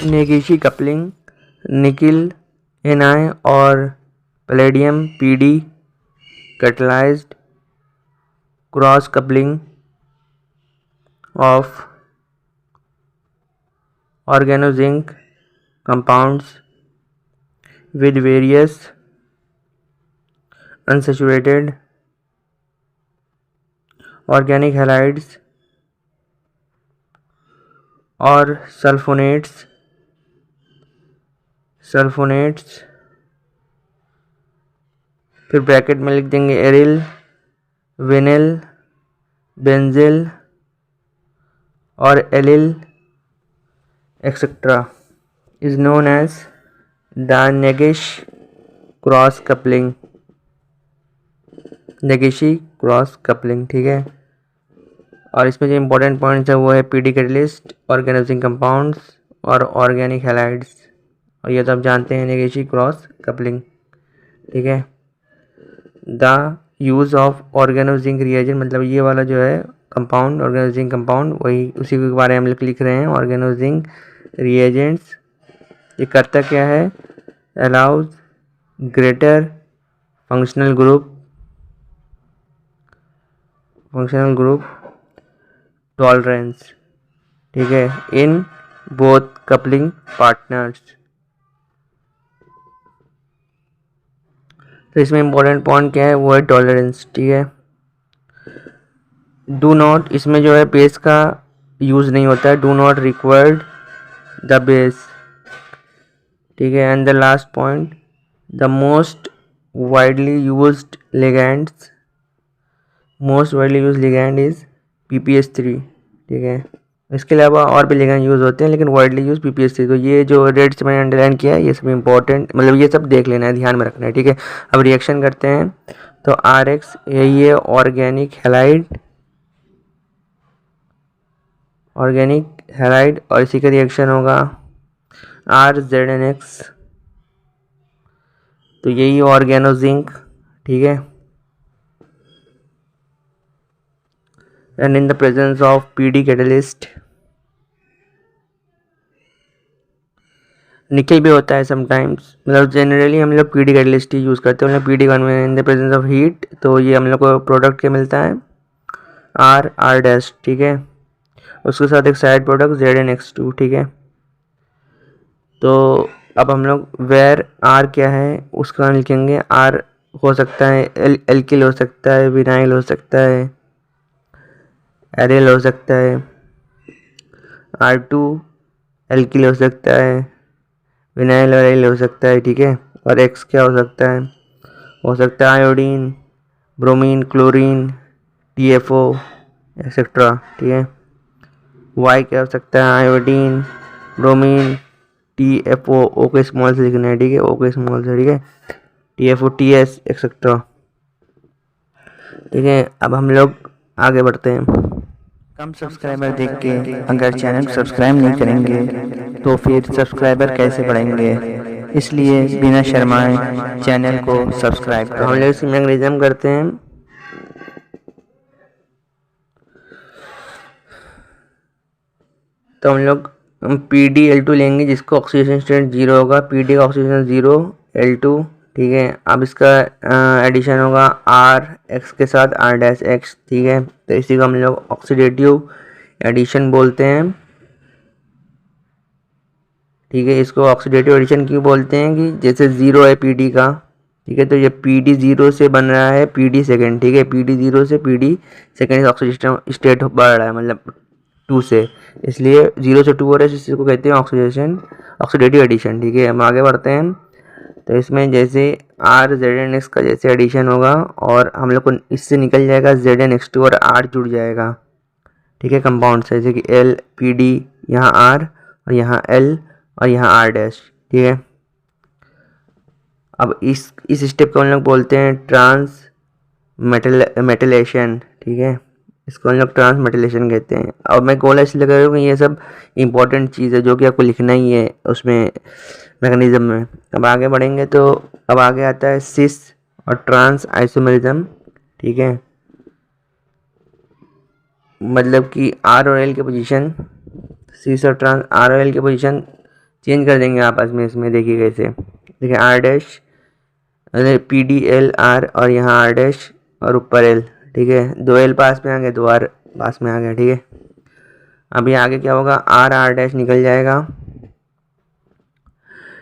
नेगेशी coupling, nickel Na और palladium Pd catalyzed cross coupling of organozinc compounds with various unsaturated organic halides और sulfonates फिर bracket में लिख देंगे एरिल, विनिल, बेंजिल और allyl etcetera is known as the Negishi cross coupling, Negishi cross coupling. ठीक है, और इसमें जो इम्पोर्टेंट पॉइंट्स है वो है पीडी कैटलिस्ट, ऑर्गेनाइजिंग कंपाउंड्स और ऑर्गेनिक हैलाइड्स, और ये तो आप जानते हैं नेगेशी क्रॉस कपलिंग। ठीक है, the use of organising reagent, मतलब ये वाला जो है कंपाउंड, ऑर्गेनाइजिंग कंपाउंड, वही उसी के बारे में हम लिख रहे हैं। ऑर्गेनाइजिंग रिएजेंट्स ये करता क्या है, allows greater functional group tolerance. ठीक है, इन बोथ कपलिंग पार्टनर्स। तो इसमें इम्पोर्टेंट पॉइंट क्या है, वो है टॉलरेंस। ठीक है, डू नॉट, इसमें जो है बेस का यूज़ नहीं होता है, do not required the base. ठीक है, and the last point, the most widely used ligand is PPS3। ठीक है, इसके अलावा और भी लिगैंड यूज़ होते हैं, लेकिन वाइडली यूज PPS3। तो ये जो रेड से मैंने अंडरलाइन किया है ये सब इंपॉर्टेंट, मतलब ये सब देख लेना है, ध्यान में रखना है। ठीक है, अब रिएक्शन करते हैं। तो RX यही है ऑर्गेनिक हैलाइड और इसी का रिएक्शन होगा RZNX, तो यही ऑर्गेनोजिंक। ठीक है, and in the presence of PD catalyst, निकल भी होता है समटाइम्स, मतलब जनरली हम लोग PD कैटलिस्ट ही यूज़ करते हैं, मतलब PD in the presence of heat, तो ये हम लोग को प्रोडक्ट क्या मिलता है, R डैश। ठीक है, उसके साथ एक साइड प्रोडक्ट ZnX2। ठीक है, तो अब हम लोग वेर R क्या है उसका लिखेंगे। R हो सकता है एल्किल हो सकता है, विनाइल हो सकता है, एरिल हो सकता है, R2 एल्किल हो सकता है, विनाइल और एरिल हो सकता है। ठीक है, और X क्या हो सकता है iodine, bromine, chlorine, TFO etcetera. ठीक है, Y क्या हो सकता है आयोडीन, ब्रोमीन, TFO, O के स्मॉल से लिखना है। ठीक है, O के स्मॉल से। ठीक है, TFO, TS एक्सेट्रा। ठीक है, अब हम लोग आगे बढ़ते हैं। कम सब्सक्राइबर देख के अगर चैनल सब्सक्राइब नहीं करेंगे तो फिर सब्सक्राइबर कैसे बढ़ेंगे, इसलिए बिना शर्माए चैनल को सब्सक्राइब हम लोग करें। इसमें मैग्नीशियम करते हैं। तो हम लोग PdL2 लेंगे जिसको ऑक्सीडेशन स्टेट 0 होगा, PD का ऑक्सीडेशन 0, L2। ठीक है, अब इसका एडिशन होगा RX के साथ R डैश X। ठीक है, तो इसी को हम लोग ऑक्सीडेटिव एडिशन बोलते हैं। ठीक है, इसको ऑक्सीडेटिव एडिशन क्यों बोलते हैं कि जैसे 0 है PD का, ठीक है, तो ये PD 0 से बन रहा है PD सेकेंड। ठीक है, PD 0 से PD सेकेंड ऑक्सीडेशन स्टेट बढ़ रहा है, मतलब 2 से, इसलिए 0 से 2 हो रहा है, इसको कहते हैं ऑक्सीडेटिव एडिशन। ठीक है, हम आगे बढ़ते हैं। तो इसमें जैसे RZnX का जैसे एडिशन होगा और हम लोग को इससे निकल जाएगा ZnX2 और R जुड़ जाएगा। ठीक है, कंपाउंड से, जैसे कि L PD, यहाँ R और यहाँ L और यहाँ R डैश। ठीक है, अब इस स्टेप को हम लोग बोलते हैं ट्रांस मेटलेशन। ठीक है, इसको हम लोग ट्रांस मेटलेशन कहते हैं। अब मैं गोला इसलिए कर रहा हूँ कि ये सब इंपॉर्टेंट चीज़ है जो कि आपको लिखना ही है उसमें मैकेनिज्म में। अब आगे बढ़ेंगे तो अब आगे आता है सिस और ट्रांस आइसोमेरिज्म। ठीक है, मतलब कि R और L की पोजीशन, सिस और ट्रांस R और L की पोजीशन चेंज कर देंगे आपस में इसमें। देखिए कैसे, देखिए R dash P D L R और यहाँ आर डैश और ऊपर एल, ठीक है। 2 एल पास में आ गए, 2 आर पास में आ गया, ठीक है। अभी आगे क्या होगा, आर आर डैश निकल जाएगा,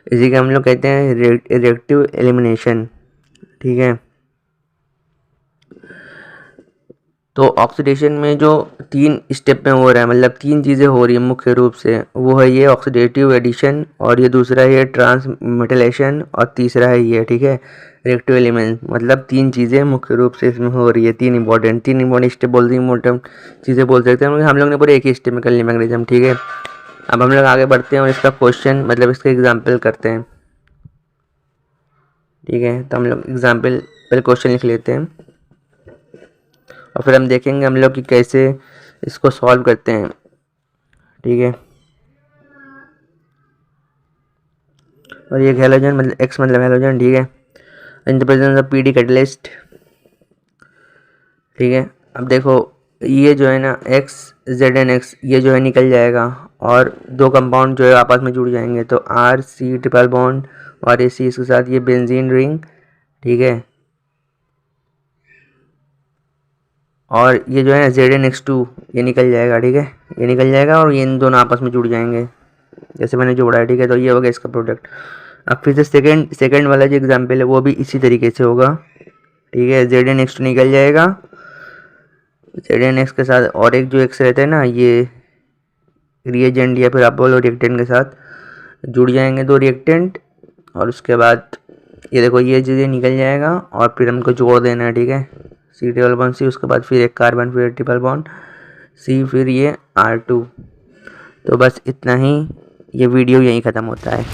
इसी का हम लोग कहते हैं रिएक्टिव एलिमिनेशन, ठीक है। तो ऑक्सीडेशन में जो 3 स्टेप में हो रहा है, मतलब 3 चीज़ें हो रही है मुख्य रूप से, वो है ये ऑक्सीडेटिव एडिशन, और ये दूसरा है ये ट्रांसमेटाइलेशन, और तीसरा है ये, ठीक है, रिएक्टिव एलिमेंट। मतलब 3 चीज़ें मुख्य रूप से इसमें हो रही है, 3 इंपॉर्टेंट स्टेप बोलते हैं, इंपॉर्टेंट चीज़ें बोल सकते हैं। हम लोग ने पूरे एक ही स्टेप में कर लिया मैग्नीशियम, ठीक है। अब हम लोग आगे बढ़ते हैं और इसका क्वेश्चन, मतलब इसका एग्जाम्पल करते हैं, ठीक है। तो हम लोग एग्जाम्पल पहले क्वेश्चन लिख लेते हैं और फिर हम देखेंगे हम लोग कि कैसे इसको सॉल्व करते हैं, ठीक है। और ये हैलोजन मतलब एक्स मतलब हैलोजन, ठीक है। In the presence of PD catalyst, ठीक है। अब देखो ये जो है ना एक्स जेड एन एक्स, ये जो है निकल जाएगा और 2 कंपाउंड जो है आपस में जुड़ जाएंगे, तो आर सी ट्रिपल बॉन्ड और ए सी इसके साथ ये बेंजीन रिंग, ठीक है। और ये जो है ना ZnX2 ये निकल जाएगा, ठीक है, ये निकल जाएगा और ये इन दोनों आपस में जुड़ जाएंगे जैसे मैंने जोड़ा है, ठीक है। तो ये हो गया इसका प्रोडक्ट। अब फिर से सेकंड वाला जो एग्जांपल है वो भी इसी तरीके से होगा, ठीक है। ZnX2 निकल जाएगा, ZnX के साथ और एक जो एक्स रहता है ना, ये रिएजेंट या फिर आप बोलो रिएक्टेंट के साथ जुड़ जाएंगे 2 रिएक्टेंट, और उसके बाद ये देखो ये चीज़ें निकल जाएगा और फिर हमको जोड़ देना है, ठीक है। सी ट्रिपल बॉन्ड सी, उसके बाद फिर एक कार्बन, फिर ट्रिपल बॉन्ड सी, फिर ये R2। तो बस इतना ही, ये वीडियो यहीं ख़त्म होता है।